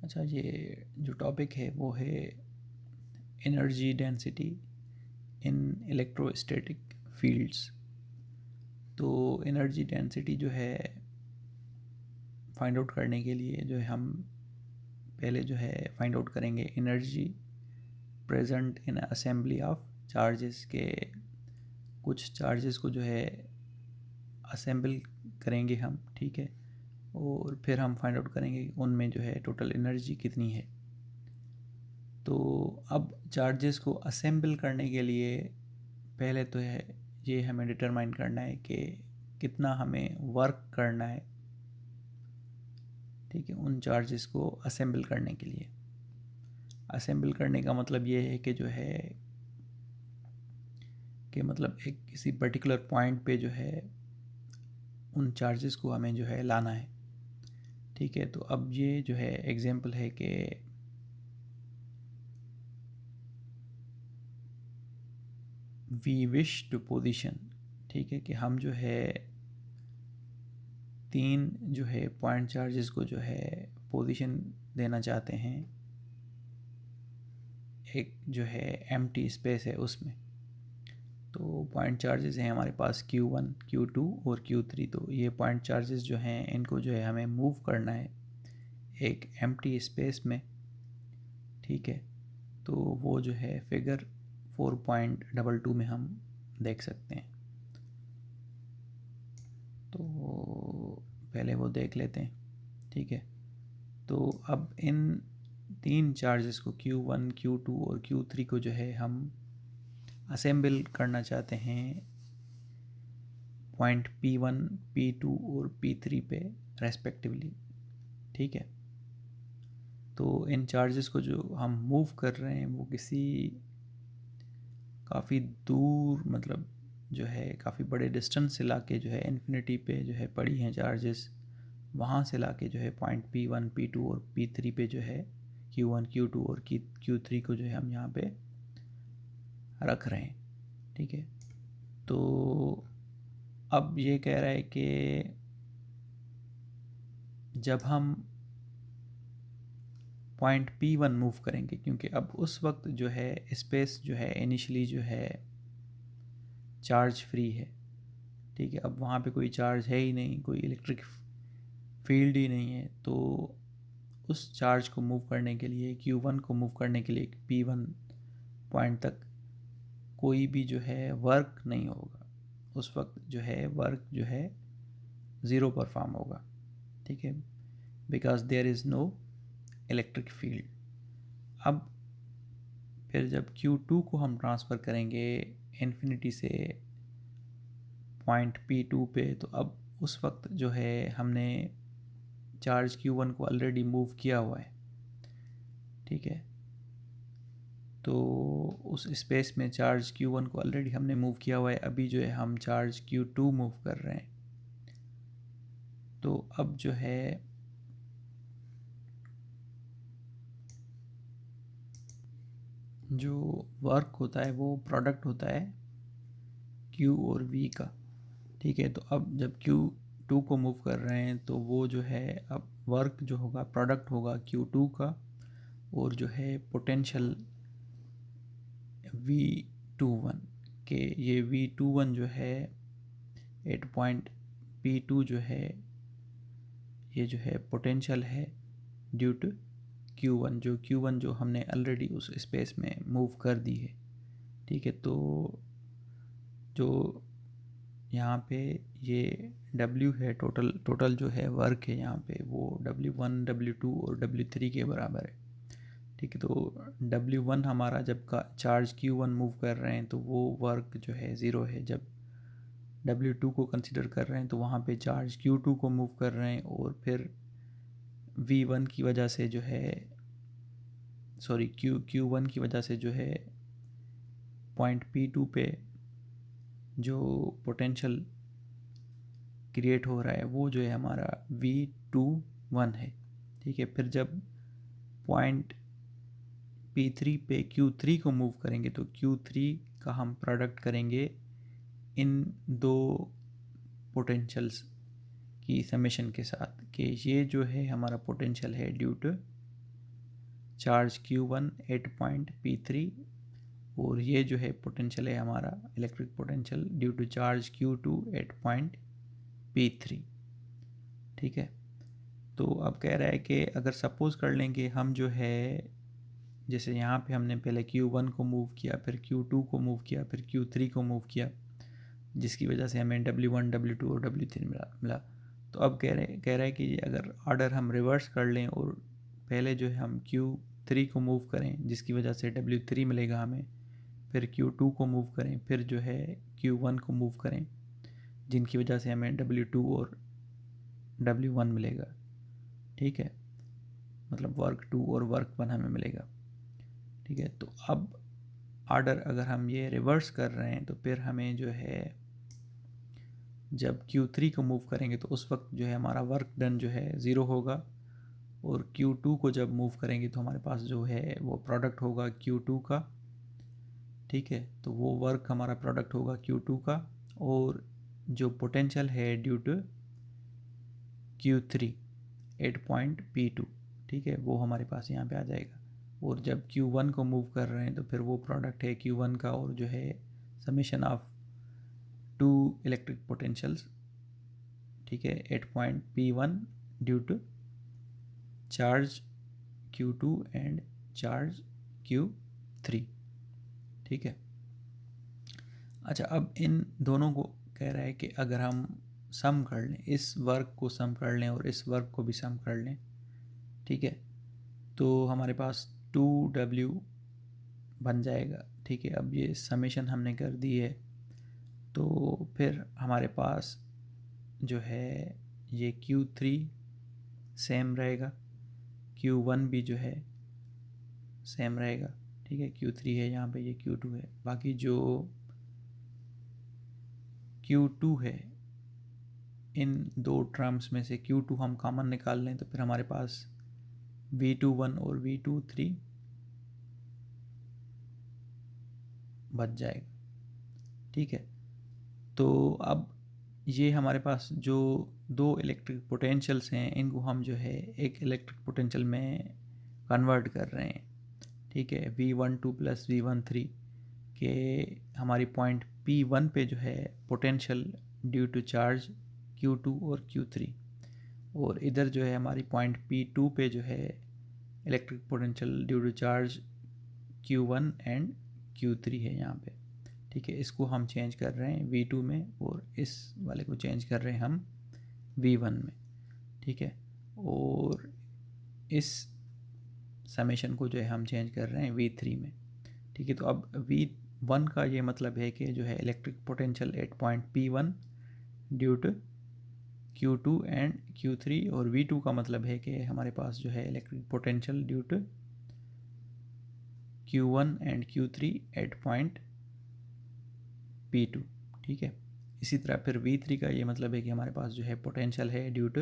अच्छा, ये जो टॉपिक है वो है energy density in electrostatic fields. तो एनर्जी डेंसिटी जो है फाइंड आउट करने के लिए जो है हम पहले जो है फाइंड आउट करेंगे energy present in assembly of charges के। कुछ चार्जेस को जो है असेंबल करेंगे हम, ठीक है, और फिर हम फाइंड आउट करेंगे उनमें जो है टोटल एनर्जी कितनी है। तो अब चार्जेस को असेंबल करने के लिए पहले तो है ये हमें डिटरमाइन करना है कि कितना हमें वर्क करना है, ठीक है, उन चार्जेस को असेंबल करने के लिए। असेंबल करने का मतलब ये है कि जो है कि मतलब एक किसी पर्टिकुलर पॉइंट पे जो है उन चार्जेस को हमें जो है लाना है, ठीक है। तो अब ये जो है एग्जांपल है कि वी विश टू पोजीशन, ठीक है, कि हम जो है तीन जो है पॉइंट चार्जेस को जो है पोजीशन देना चाहते हैं। एक जो है एम्प्टी स्पेस है उसमें। तो पॉइंट चार्जेस हैं हमारे पास Q1, Q2 और Q3। तो ये पॉइंट चार्जेस जो हैं इनको जो है हमें मूव करना है एक एम्प्टी स्पेस में, ठीक है। तो वो जो है फिगर 4.22 में हम देख सकते हैं। तो पहले वो देख लेते हैं, ठीक है। तो अब इन तीन चार्जेस को Q1, Q2 और Q3 को जो है हम असेंबल करना चाहते हैं पॉइंट P1, P2 और P3 पे रेस्पेक्टिवली, ठीक है। तो इन चार्जेस को जो हम मूव कर रहे हैं वो किसी काफ़ी दूर, मतलब जो है काफ़ी बड़े डिस्टेंस से लाके जो है इन्फिनिटी पे जो है पड़ी हैं चार्जेस, वहाँ से लाके जो है पॉइंट P1, P2 और P3 पे जो है Q1, Q2 और Q3 को जो है हम यहाँ पे रख रहे हैं, ठीक है। तो अब ये कह रहा है कि जब हम पॉइंट P1 मूव करेंगे, क्योंकि अब उस वक्त जो है स्पेस जो है इनिशियली जो है चार्ज फ्री है, ठीक है। अब वहाँ पे कोई चार्ज है ही नहीं, कोई इलेक्ट्रिक फील्ड ही नहीं है। तो उस चार्ज को मूव करने के लिए, Q1 को मूव करने के लिए P1 पॉइंट तक कोई भी जो है वर्क नहीं होगा। उस वक्त जो है वर्क जो है ज़ीरो परफॉर्म होगा, ठीक है, because there is no electric field. अब फिर जब Q2 को हम ट्रांसफ़र करेंगे इन्फिनिटी से पॉइंट P2 पे, तो अब उस वक्त जो है हमने चार्ज Q1 को ऑलरेडी मूव किया हुआ है, ठीक है। तो उस स्पेस में चार्ज Q1 को ऑलरेडी हमने मूव किया हुआ है। अभी जो है हम चार्ज Q2 मूव कर रहे हैं। तो अब जो है जो वर्क होता है वो प्रोडक्ट होता है Q और V का, ठीक है। तो अब जब Q2 को मूव कर रहे हैं तो वो जो है अब वर्क जो होगा प्रोडक्ट होगा Q2 का, और जो है पोटेंशियल V21 के, ये V21 जो है एट पॉइंट P2 जो है ये जो है पोटेंशियल है ड्यू टू Q1 जो हमने ऑलरेडी उस स्पेस में मूव कर दी है, ठीक है। तो जो यहाँ पे ये W है, टोटल जो है वर्क है यहाँ पे वो W1, W2 और W3 के बराबर है, ठीक है। तो W1 हमारा जब का चार्ज Q1 मूव कर रहे हैं तो वो वर्क जो है ज़ीरो है। जब W2 को कंसिडर कर रहे हैं तो वहाँ पे चार्ज Q2 को मूव कर रहे हैं, और फिर V1 की वजह से जो है Q1 की वजह से जो है पॉइंट P2 पे जो पोटेंशियल क्रिएट हो रहा है वो जो है हमारा V21 है, ठीक है। फिर जब पॉइंट P3 पे Q3 को मूव करेंगे तो Q3 का हम प्रोडक्ट करेंगे इन दो पोटेंशियल्स की समेशन के साथ, कि ये जो है हमारा पोटेंशियल है due to charge Q1 8.P3 और ये जो है पोटेंशियल है हमारा electric potential due to charge Q2 8.P3। ठीक है, तो अब कह रहा है कि अगर सपोज़ कर लें कि हम जो है जैसे यहाँ पे हमने पहले Q1 को मूव किया, फिर Q2 को मूव किया, फिर Q3 को मूव किया, जिसकी वजह से हमें W1 W2 और W3 मिला। तो अब कह रहा है कि अगर ऑर्डर हम रिवर्स कर लें और पहले जो है हम Q3 को मूव करें जिसकी वजह से W3 मिलेगा हमें, फिर Q2 को मूव करें, फिर जो है Q1 को मूव करें जिनकी वजह से हमें W2 और W1 मिलेगा। ठीक है, मतलब वर्क 2 और वर्क 1 हमें मिलेगा। ठीक है, तो अब ऑर्डर अगर हम ये रिवर्स कर रहे हैं तो फिर हमें जो है जब Q3 को मूव करेंगे तो उस वक्त जो है हमारा वर्क डन जो है 0 होगा, और Q2 को जब मूव करेंगे तो हमारे पास जो है वो प्रोडक्ट होगा Q2 का। ठीक है, तो वो वर्क हमारा प्रोडक्ट होगा Q2 का, और जो पोटेंशियल है ड्यू टू Q3 8.P2, ठीक है, वो हमारे पास यहाँ पे आ जाएगा। और जब Q1 को मूव कर रहे हैं तो फिर वो प्रोडक्ट है Q1 का और जो है summation of two electric potentials. ठीक है, 8.P1 due to charge Q2 and charge Q3। ठीक है, अच्छा, अब इन दोनों को कह रहा है कि अगर हम सम कर लें, इस वर्क को सम कर लें और इस वर्क को भी सम कर लें, ठीक है, तो हमारे पास 2W बन जाएगा। ठीक है, अब ये समेशन हमने कर दी है, तो फिर हमारे पास जो है ये Q3 सेम रहेगा, Q1 भी जो है सेम रहेगा। ठीक है, Q3 है यहाँ पे, ये Q2 है। बाकी जो Q2 है, इन दो टर्म्स में से Q2 हम कॉमन निकाल लें तो फिर हमारे पास V21 और V23 बच जाएगा। ठीक है, तो अब ये हमारे पास जो दो इलेक्ट्रिक पोटेंशियल्स हैं इनको हम जो है एक इलेक्ट्रिक पोटेंशियल में कन्वर्ट कर रहे हैं। ठीक है, V12 प्लस V13 के हमारी पॉइंट P1 पे जो है potential due to charge Q2 और Q3, और इधर जो है हमारी पॉइंट P2 पे जो है electric potential due to charge Q1 and Q3 है यहाँ पे। ठीक है, इसको हम चेंज कर रहे हैं V2 में और इस वाले को चेंज कर रहे हैं हम V1 में। ठीक है, और इस समेशन को जो है हम चेंज कर रहे हैं V3 में। ठीक है, तो अब V1 का ये मतलब है कि जो है electric potential 8.P1 due to Q2 and Q3, और V2 का मतलब है कि हमारे पास जो है electric potential due to Q1 and Q3 8.P2। ठीक है, इसी तरह फिर V3 का ये मतलब है कि हमारे पास जो है पोटेंशियल है due to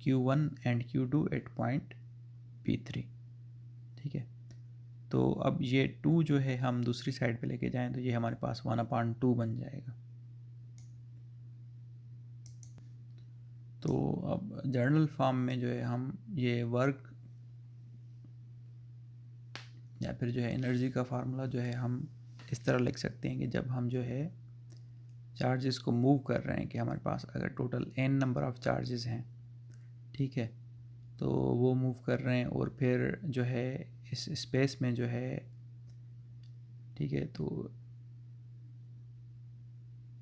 Q1 and Q2 8.P3। ठीक है, तो अब ये 2 जो है हम दूसरी साइड पे लेके जाएं तो ये हमारे पास 1/2 बन जाएगा। तो अब जर्नल फॉर्म में जो है हम ये वर्क या फिर जो है एनर्जी का फार्मूला जो है हम इस तरह लिख सकते हैं कि जब हम जो है चार्जेस को मूव कर रहे हैं कि हमारे पास अगर total n number of charges हैं, ठीक है, तो वो मूव कर रहे हैं और फिर जो है इस स्पेस में जो है, ठीक है, तो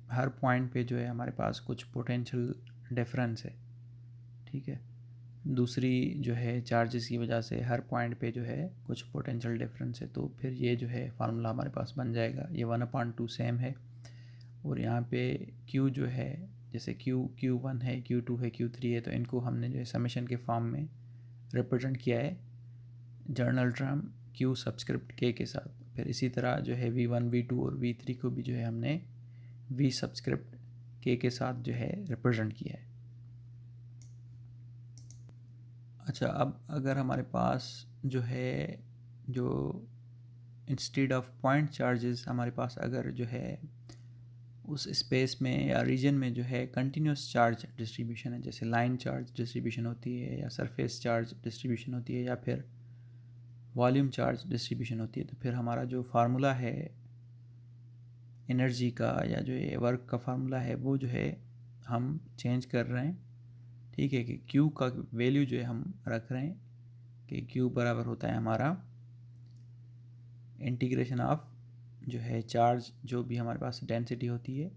हर पॉइंट पे जो है हमारे पास कुछ पोटेंशियल डिफरेंस है। ठीक है, दूसरी जो है चार्जेस की वजह से हर पॉइंट पे जो है कुछ पोटेंशियल डिफरेंस है, तो फिर ये जो है फार्मूला हमारे पास बन जाएगा। ये 1/2 सेम है, और यहाँ पे Q जो है जैसे Q1 है, Q2 है, Q3 है, तो इनको हमने जो है समेशन के फॉर्म में रिप्रेजेंट किया है journal term Q subscript K के साथ। फिर इसी तरह जो है V1 V2 और V3 को भी जो है हमने V सब्सक्रिप्ट K के साथ जो है रिप्रेजेंट किया है। अच्छा, अब अगर हमारे पास जो है जो इंस्टेड ऑफ पॉइंट चार्जेस हमारे पास अगर जो है उस स्पेस में या रीजन में जो है कंटिन्यूस चार्ज डिस्ट्रीब्यूशन है, जैसे लाइन चार्ज डिस्ट्रीब्यूशन होती है या सरफेस चार्ज डिस्ट्रीब्यूशन होती है या फिर वॉल्यूम चार्ज डिस्ट्रीब्यूशन होती है, तो फिर हमारा जो फार्मूला है एनर्जी का या जो ये वर्क का फार्मूला है वो जो है हम चेंज कर रहे हैं, ठीक है, कि क्यू का वैल्यू जो है हम रख रहे हैं कि क्यू बराबर होता है हमारा इंटीग्रेशन ऑफ जो है चार्ज जो भी हमारे पास डेंसिटी होती है,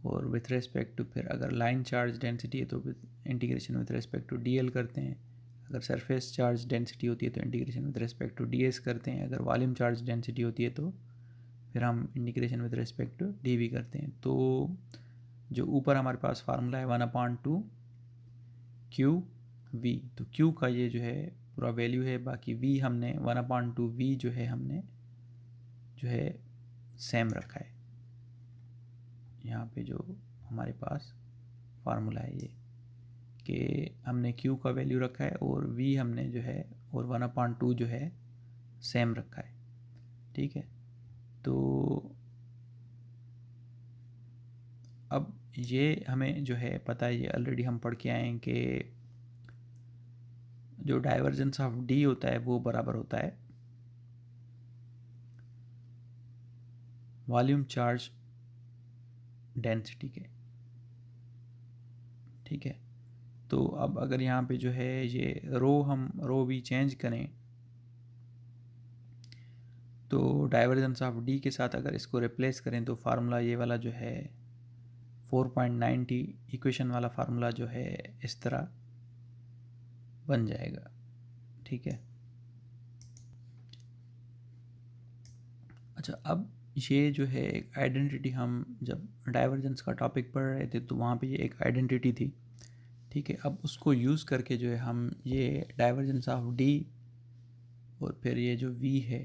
और विथ रेस्पेक्ट टू, फिर अगर लाइन चार्ज डेंसिटी है तो integration with respect to D L करते हैं, अगर सरफेस चार्ज डेंसिटी होती है तो integration with respect to D S करते हैं, अगर वॉल्यूम चार्ज डेंसिटी होती है तो फिर हम integration with respect to D V करते हैं। तो जो ऊपर हमारे पास फार्मूला है 1/2 क्यू वी, तो क्यू का ये जो है पूरा वैल्यू है, बाकी वी हमने 1/2 वी जो है हमने जो है सेम रखा है। यहाँ पे जो हमारे पास फार्मूला है ये कि हमने क्यू का वैल्यू रखा है और वी हमने जो है और 1/2 जो है सेम रखा है, ठीक है। तो अब ये हमें जो है पता है, ये ऑलरेडी हम पढ़ के आए हैं कि जो डाइवर्जेंस ऑफ डी होता है वो बराबर होता है वॉल्यूम चार्ज डेंसिटी के, ठीक है। तो अब अगर यहाँ पे जो है ये हम रो वी चेंज करें तो डाइवर्जेंस ऑफ डी के साथ अगर इसको रिप्लेस करें तो फार्मूला ये वाला जो है 4.90 इक्वेशन वाला फार्मूला जो है इस तरह बन जाएगा, ठीक है। अच्छा, अब ये जो है एक आइडेंटिटी, हम जब डाइवर्जेंस का टॉपिक पढ़ रहे थे तो वहाँ पे ये एक आइडेंटिटी थी, ठीक है। अब उसको यूज़ करके जो है हम ये डाइवर्जेंस ऑफ डी और फिर ये जो वी है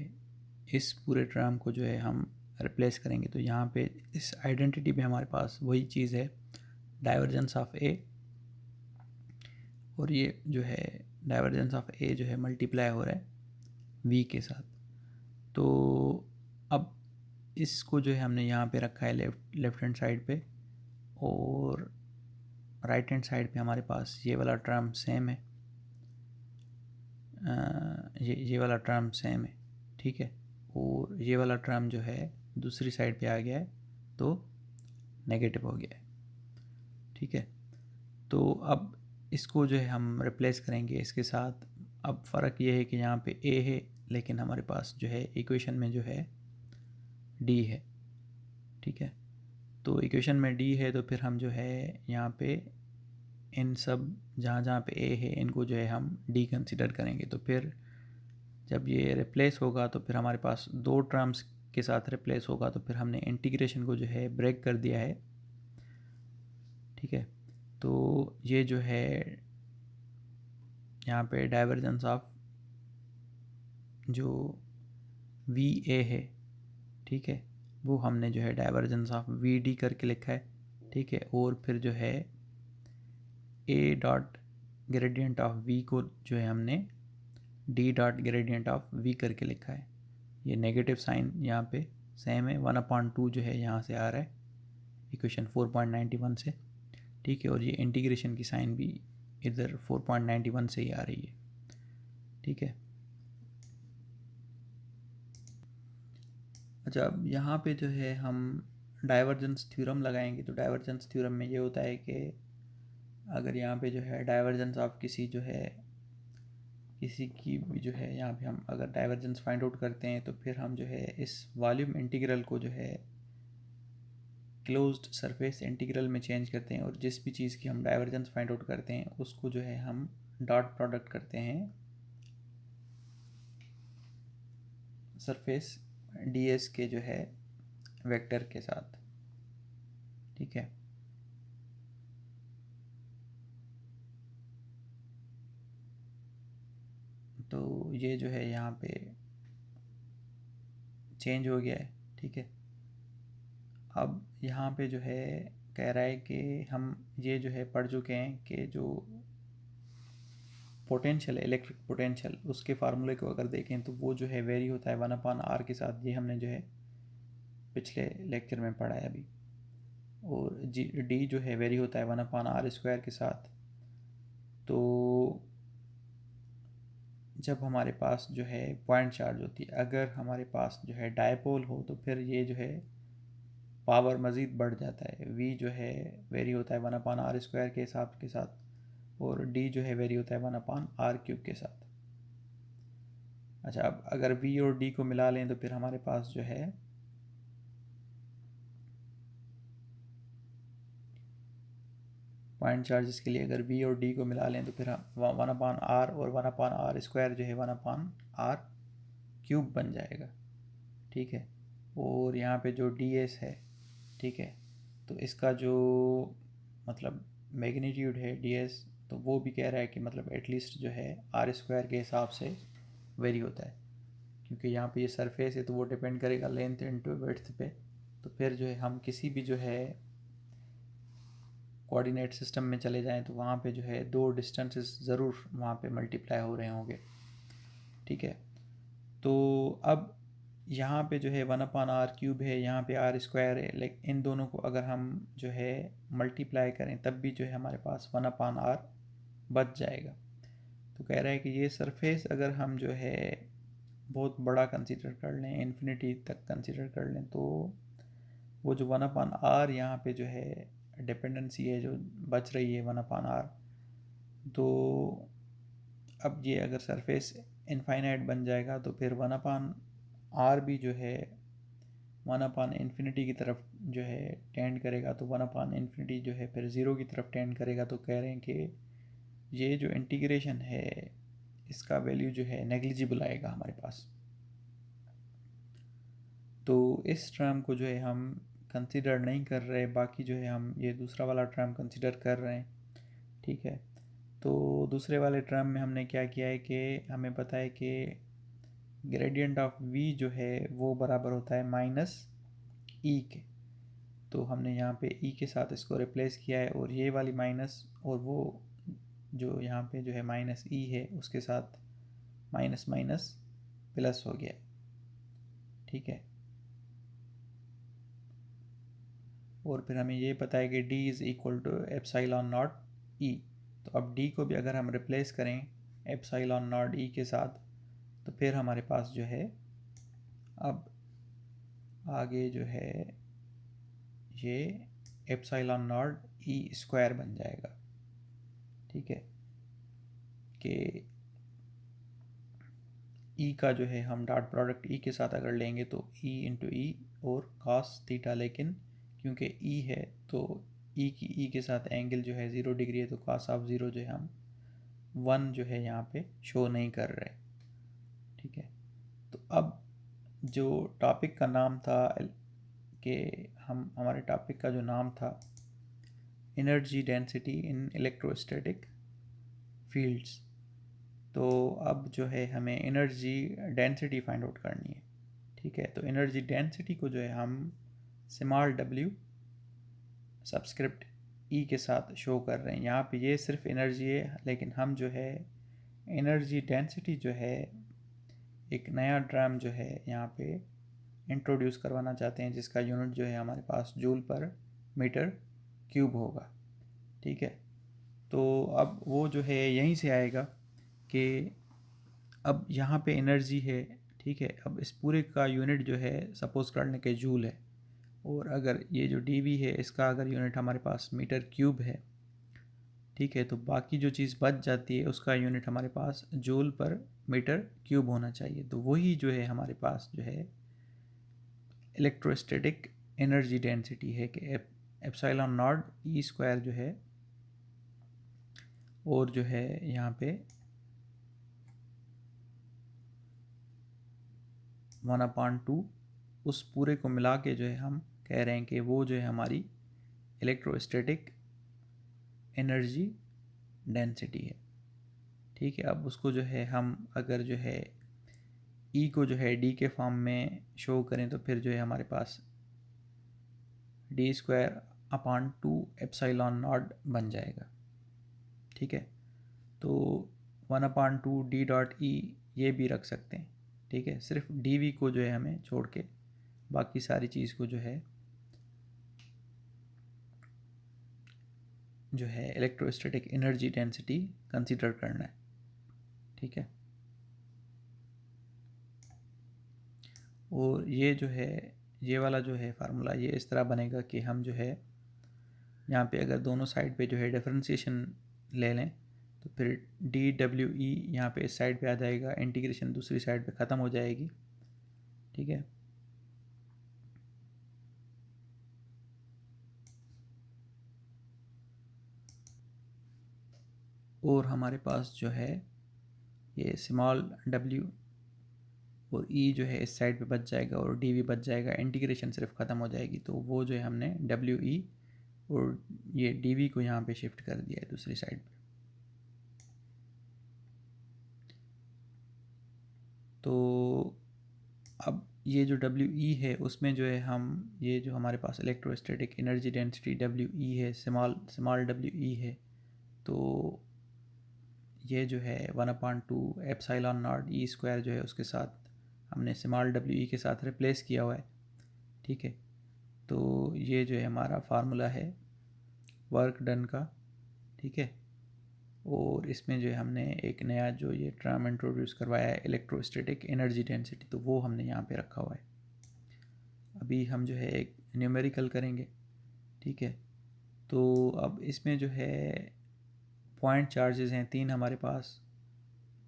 इस पूरे टर्म को जो है हम रिप्लेस करेंगे। तो यहाँ पे इस आइडेंटिटी में हमारे पास वही चीज़ है डाइवर्जेंस ऑफ ए, और ये जो है डाइवर्जेंस ऑफ ए जो है मल्टीप्लाई हो रहा है वी के साथ। तो अब इसको जो है हमने यहाँ पे रखा है लेफ्ट हैंड साइड पे, और राइट हैंड साइड पे हमारे पास ये वाला टर्म सेम है, ये वाला टर्म सेम है, ठीक है। और ये वाला टर्म जो है दूसरी साइड पे आ गया है तो नेगेटिव हो गया है, ठीक है। तो अब इसको जो है हम रिप्लेस करेंगे इसके साथ। अब फ़र्क ये है कि यहाँ पे ए है लेकिन हमारे पास जो है इक्वेशन में जो है डी है, ठीक है। तो इक्वेशन में डी है तो फिर हम जो है यहाँ पे इन सब जहाँ जहाँ पे ए है इनको जो है हम डी कंसिडर करेंगे। तो फिर जब ये रिप्लेस होगा तो फिर हमारे पास दो टर्म्स के साथ रिप्लेस होगा, तो फिर हमने इंटीग्रेशन को जो है ब्रेक कर दिया है, ठीक है। तो ये जो है यहाँ पे डाइवर्जेंस ऑफ जो वी ए है, ठीक है, वो हमने जो है डाइवर्जेंस ऑफ वी डी करके लिखा है, ठीक है। और फिर जो है A dot gradient of V को जो है हमने D dot gradient of V करके लिखा है। ये नेगेटिव साइन यहाँ पे सेम है, 1/2 जो है यहाँ से आ रहा है इक्वेशन 4.91 से, ठीक है। और ये इंटीग्रेशन की साइन भी इधर 4.91 से ही आ रही है, ठीक है। अच्छा, अब यहाँ पे जो है हम डाइवर्जेंस थ्योरम लगाएंगे। तो डाइवर्जेंस थ्योरम में ये होता है कि अगर यहाँ पे जो है डाइवर्जेंस ऑफ किसी की भी जो है यहाँ पे हम अगर डाइवर्जेंस फाइंड आउट करते हैं तो फिर हम जो है इस वॉल्यूम इंटीग्रल को जो है क्लोज्ड सरफेस इंटीग्रल में चेंज करते हैं, और जिस भी चीज़ की हम डाइवर्जेंस फाइंड आउट करते हैं उसको जो है हम डॉट प्रोडक्ट करते हैं सरफेस ds के जो है वेक्टर के साथ, ठीक है। तो ये जो है यहाँ पे चेंज हो गया है, ठीक है। अब यहाँ पे जो है कह रहा है कि हम ये जो है पढ़ चुके हैं कि जो पोटेंशियल है इलेक्ट्रिक पोटेंशियल, उसके फार्मूले को अगर देखें तो वो जो है वेरी होता है 1/r के साथ। ये हमने जो है पिछले लेक्चर में पढ़ा है अभी, और डी जो है वेरी होता है 1/r² के साथ। तो जब हमारे पास जो है पॉइंट चार्ज होती है, अगर हमारे पास जो है डायपोल हो तो फिर ये जो है पावर मज़ीद बढ़ जाता है। वी जो है वेरी होता है 1/r² के हिसाब के साथ, और डी जो है वेरी होता है 1/r³ के साथ। अच्छा, अब अगर वी और डी को मिला लें तो फिर हमारे पास जो है पॉइंट चार्जेस के लिए अगर वी और डी को मिला लें तो फिर 1/r और 1/r² जो है 1/r³ बन जाएगा। ठीक है, और यहाँ पे जो डी एस है, ठीक है, तो इसका जो मतलब मैग्नीट्यूड है डी एस, तो वो भी कह रहा है कि मतलब एटलीस्ट जो है r² के हिसाब से वेरी होता है, क्योंकि यहाँ पे ये सरफेस है तो वो डिपेंड करेगा लेंथ इनटू विड्थ पे। तो फिर जो है हम किसी भी जो है कोऑर्डिनेट सिस्टम में चले जाएं तो वहाँ पे जो है दो डिस्टेंसेस ज़रूर वहाँ पे मल्टीप्लाई हो रहे होंगे। ठीक है, तो अब यहाँ पे जो है 1/r³ है, यहाँ पे r² है, लेकिन इन दोनों को अगर हम जो है मल्टीप्लाई करें तब भी जो है हमारे पास 1/r बच जाएगा। तो कह रहा है कि ये सरफेस अगर हम जो है बहुत बड़ा कंसीडर कर लें, इन्फिनिटी तक कंसीडर कर लें, तो वो जो 1/r यहाँ पे जो है डिपेंडेंसी है जो बच रही है 1/r, तो अब ये अगर सरफेस इनफाइनाइट बन जाएगा तो फिर 1/r भी जो है 1/∞ की तरफ जो है टेंड करेगा, तो 1/∞ जो है फिर ज़ीरो की तरफ टेंड करेगा। तो कह रहे हैं कि ये जो इंटीग्रेशन है इसका वैल्यू जो है नेग्लिजिबल आएगा हमारे पास। तो इस टर्म को जो है हम कंसिडर नहीं कर रहे, बाकी जो है हम ये दूसरा वाला टर्म कंसिडर कर रहे हैं। ठीक है, तो दूसरे वाले टर्म में हमने क्या किया है कि हमें पता है कि ग्रेडियंट ऑफ v जो है वो बराबर होता है -e के। तो हमने यहाँ पे e के साथ इसको रिप्लेस किया है, और ये वाली माइनस और वो जो यहाँ पे जो है -e है उसके साथ माइनस माइनस प्लस हो गया। ठीक है, और फिर हमें ये पता है कि d is equal to epsilon not e। तो अब d को भी अगर हम रिप्लेस करें एप्सिलॉन नॉट e के साथ तो फिर हमारे पास जो है अब आगे जो है ये एप्सिलॉन नॉट e² बन जाएगा। ठीक है, कि e का जो है हम डॉट प्रोडक्ट e के साथ अगर लेंगे तो e इंटू ई और cos थीटा, लेकिन क्योंकि e है तो e के साथ एंगल जो है 0 डिग्री है, तो cos ऑफ 0 जो है हम 1 जो है यहाँ पे शो नहीं कर रहे। ठीक है, तो अब जो टॉपिक का नाम था कि हमारे टॉपिक का जो नाम था energy density in electrostatic fields, तो अब जो है हमें एनर्जी डेंसिटी फाइंड आउट करनी है। ठीक है, तो एनर्जी डेंसिटी को जो है हम स्मॉल w सबस्क्रिप्ट ई के साथ शो कर रहे हैं। यहाँ पे ये सिर्फ एनर्जी है, लेकिन हम जो है एनर्जी डेंसिटी जो है एक नया टर्म जो है यहाँ पे इंट्रोड्यूस करवाना चाहते हैं, जिसका यूनिट जो है हमारे पास जूल पर मीटर क्यूब होगा। ठीक है, तो अब वो जो है यहीं से आएगा कि अब यहाँ पे एनर्जी है। ठीक है, अब इस पूरे का यूनिट जो है सपोज करने के जूल है, और अगर ये जो डी वी है इसका अगर यूनिट हमारे पास मीटर क्यूब है, ठीक है, तो बाकी जो चीज़ बच जाती है उसका यूनिट हमारे पास जूल पर मीटर क्यूब होना चाहिए। तो वही जो है हमारे पास जो है इलेक्ट्रोस्टैटिक एनर्जी डेंसिटी है कि एप्सिलॉन नॉट e² जो है, और जो है यहाँ पे 1/2 उस पूरे को मिला के जो है हम कह रहे हैं कि वो जो है हमारी इलेक्ट्रोस्टैटिक एनर्जी डेंसिटी है। ठीक है, अब उसको जो है हम अगर जो है ई को जो है डी के फॉर्म में शो करें तो फिर जो है हमारे पास d²/2 एप्सिलॉन नॉट बन जाएगा। ठीक है, तो 1/2 d.e ये भी रख सकते हैं। ठीक है, सिर्फ dv को जो है हमें छोड़ के बाकी सारी चीज़ को जो है जो है इलेक्ट्रोस्टैटिक एनर्जी डेंसिटी कंसीडर करना है, ठीक है। और ये जो है, ये वाला जो है फार्मूला ये इस तरह बनेगा कि हम जो है यहाँ पे अगर दोनों साइड पे जो है डिफरेंशिएशन ले लें तो फिर डी डब्ल्यू ई यहाँ पे इस साइड पे आ जाएगा, इंटीग्रेशन दूसरी साइड पे ख़त्म हो जाएगी, ठीक है। और हमारे पास जो है ये स्मॉल w और e जो है इस साइड पे बच जाएगा और dv बच जाएगा, इंटीग्रेशन सिर्फ ख़त्म हो जाएगी। तो वो जो है हमने we और ये dv को यहाँ पे शिफ्ट कर दिया है दूसरी साइड पे। तो अब ये जो we है उसमें जो है हम ये जो हमारे पास इलेक्ट्रोस्टैटिक एनर्जी डेंसिटी we है, स्मॉल we है, तो ये जो है 1/2 एप्सिलॉन नॉट ई स्क्वायर जो है उसके साथ हमने स्मॉल डब्ल्यू ई के साथ रिप्लेस किया हुआ है, ठीक है। तो ये जो है हमारा फार्मूला है वर्क डन का, ठीक है। और इसमें जो है हमने एक नया जो ये टर्म इंट्रोड्यूस करवाया है इलेक्ट्रोस्टैटिक एनर्जी डेंसिटी, तो वो हमने यहाँ पे रखा हुआ है। अभी हम जो है एक न्यूमेरिकल करेंगे, ठीक है। तो अब इसमें जो है पॉइंट चार्जेस हैं 3 हमारे पास,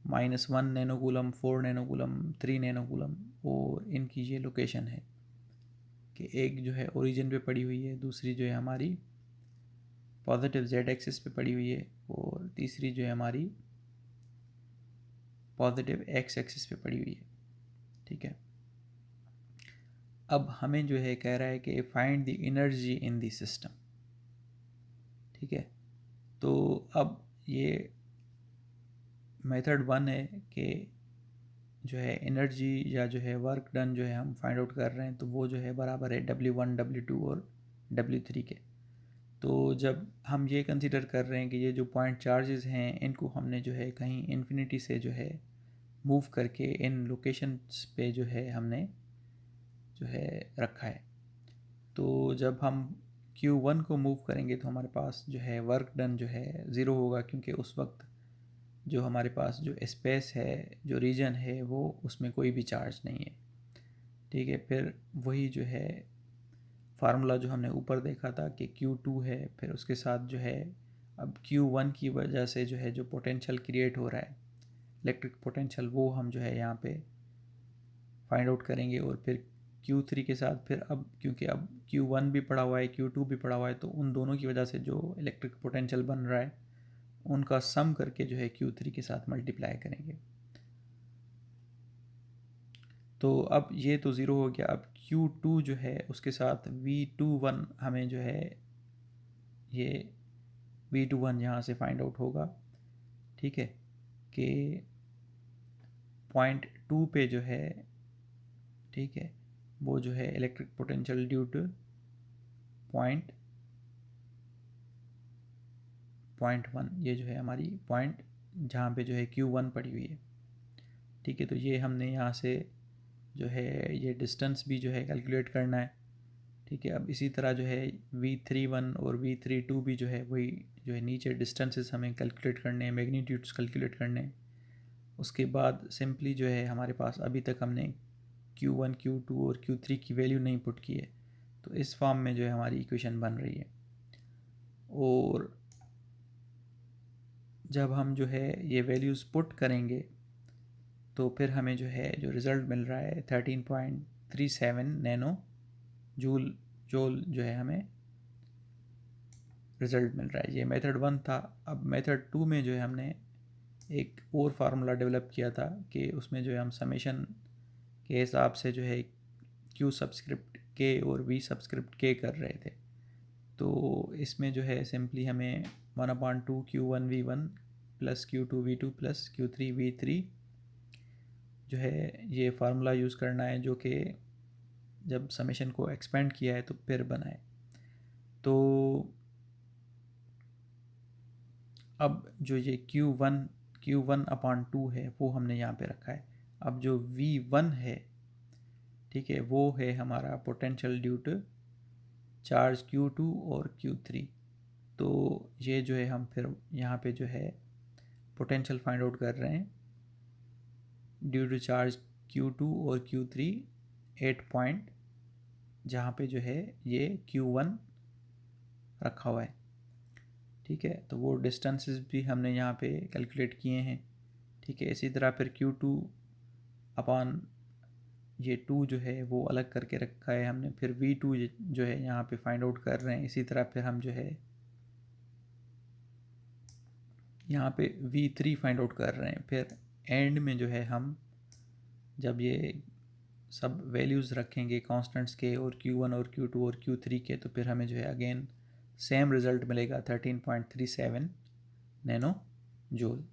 -1 नैनोकूलम, 4 नैनोकूलम, 3 नैनोकूलम, और इनकी ये लोकेशन है कि एक जो है ओरिजिन पे पड़ी हुई है, दूसरी जो है हमारी पॉजिटिव जेड एक्सिस पे पड़ी हुई है, और तीसरी जो है हमारी पॉजिटिव एक्स एक्सिस पे पड़ी हुई है, ठीक है। अब हमें जो है कह रहा है कि find the energy in the system, ठीक है। तो अब ये मेथड 1 है कि जो है एनर्जी या जो है वर्क डन जो है हम फाइंड आउट कर रहे हैं, तो वो जो है बराबर है W1 W2 और W3 के। तो जब हम ये कंसीडर कर रहे हैं कि ये जो पॉइंट चार्जेस हैं इनको हमने जो है कहीं इन्फिनिटी से जो है मूव करके इन लोकेशंस पे जो है हमने जो है रखा है। तो जब हम Q1 को मूव करेंगे तो हमारे पास जो है वर्क डन जो है ज़ीरो होगा, क्योंकि उस वक्त जो हमारे पास जो स्पेस है, जो रीजन है, वो उसमें कोई भी चार्ज नहीं है, ठीक है। फिर वही जो है फार्मूला जो हमने ऊपर देखा था कि Q2 है, फिर उसके साथ जो है अब Q1 की वजह से जो है जो पोटेंशियल क्रिएट हो रहा है इलेक्ट्रिक पोटेंशियल, वो हम जो है यहाँ पे फाइंड आउट करेंगे। और फिर Q3 के साथ फिर अब क्योंकि अब Q1 भी पड़ा हुआ है, Q2 भी पड़ा हुआ है, तो उन दोनों की वजह से जो इलेक्ट्रिक पोटेंशियल बन रहा है उनका सम करके जो है Q3 के साथ मल्टीप्लाई करेंगे। तो अब ये तो ज़ीरो हो गया। अब Q2 जो है उसके साथ V21 हमें जो है ये V21 यहाँ से फाइंड आउट होगा, ठीक है, कि पॉइंट 2 पे जो है, ठीक है, वो जो है electric potential due two point 1, ये जो है हमारी पॉइंट जहाँ पे जो है Q1 पड़ी हुई है, ठीक है। तो ये हमने यहाँ से जो है ये डिस्टेंस भी जो है कैलकुलेट करना है, ठीक है। अब इसी तरह जो है V31 और V32 भी जो है वही जो है नीचे डिस्टेंसेस हमें कैलकुलेट करने हैं, मैग्नीट्यूड्स कैलकुलेट करने हैं। उसके बाद सिंपली जो है हमारे पास अभी तक हमने Q1, Q2 और Q3 की वैल्यू नहीं पुट की है, तो इस फॉर्म में जो है हमारी इक्वेशन बन रही है। और जब हम जो है ये वैल्यूज़ पुट करेंगे तो फिर हमें जो है जो रिज़ल्ट मिल रहा है 13.37 नैनो जूल जो है हमें रिज़ल्ट मिल रहा है। ये मेथड 1 था। अब मेथड 2 में जो है हमने एक और फार्मूला डेवलप किया था कि उसमें जो है हम समेशन के हिसाब से जो है Q सब्सक्रिप्ट K और V सब्सक्रिप्ट K कर रहे थे। तो इसमें जो है सिंपली हमें 1/2 Q1 V1 plus Q2 V2 plus Q3 V3 जो है ये फार्मूला यूज़ करना है, जो कि जब समेशन को एक्सपेंड किया है तो फिर बनाए। तो अब जो ये Q1/2 है वो हमने यहाँ पे रखा है। अब जो V1 है, ठीक है, वो है हमारा potential due to charge Q2 और Q3। तो ये जो है हम फिर यहाँ पे जो है पोटेंशियल फाइंड आउट कर रहे हैं ड्यू टू चार्ज Q2 और Q3 8 पॉइंट, जहाँ पे जो है ये Q1 रखा हुआ है। ठीक है, तो वो डिस्टेंसेस भी हमने यहाँ पे कैलकुलेट किए हैं। ठीक है, इसी तरह फिर Q2 अपॉन ये 2 जो है वो अलग करके रखा है हमने। फिर V2 जो है यहाँ पे फाइंड आउट कर रहे हैं। इसी तरह फिर हम जो है यहाँ पे V3 फाइंड आउट कर रहे हैं। फिर एंड में जो है हम जब ये सब वैल्यूज़ रखेंगे कांस्टेंट्स के और Q1 और Q2 और Q3 के, तो फिर हमें जो है अगेन सेम रिज़ल्ट मिलेगा 13.37 नैनो जूल।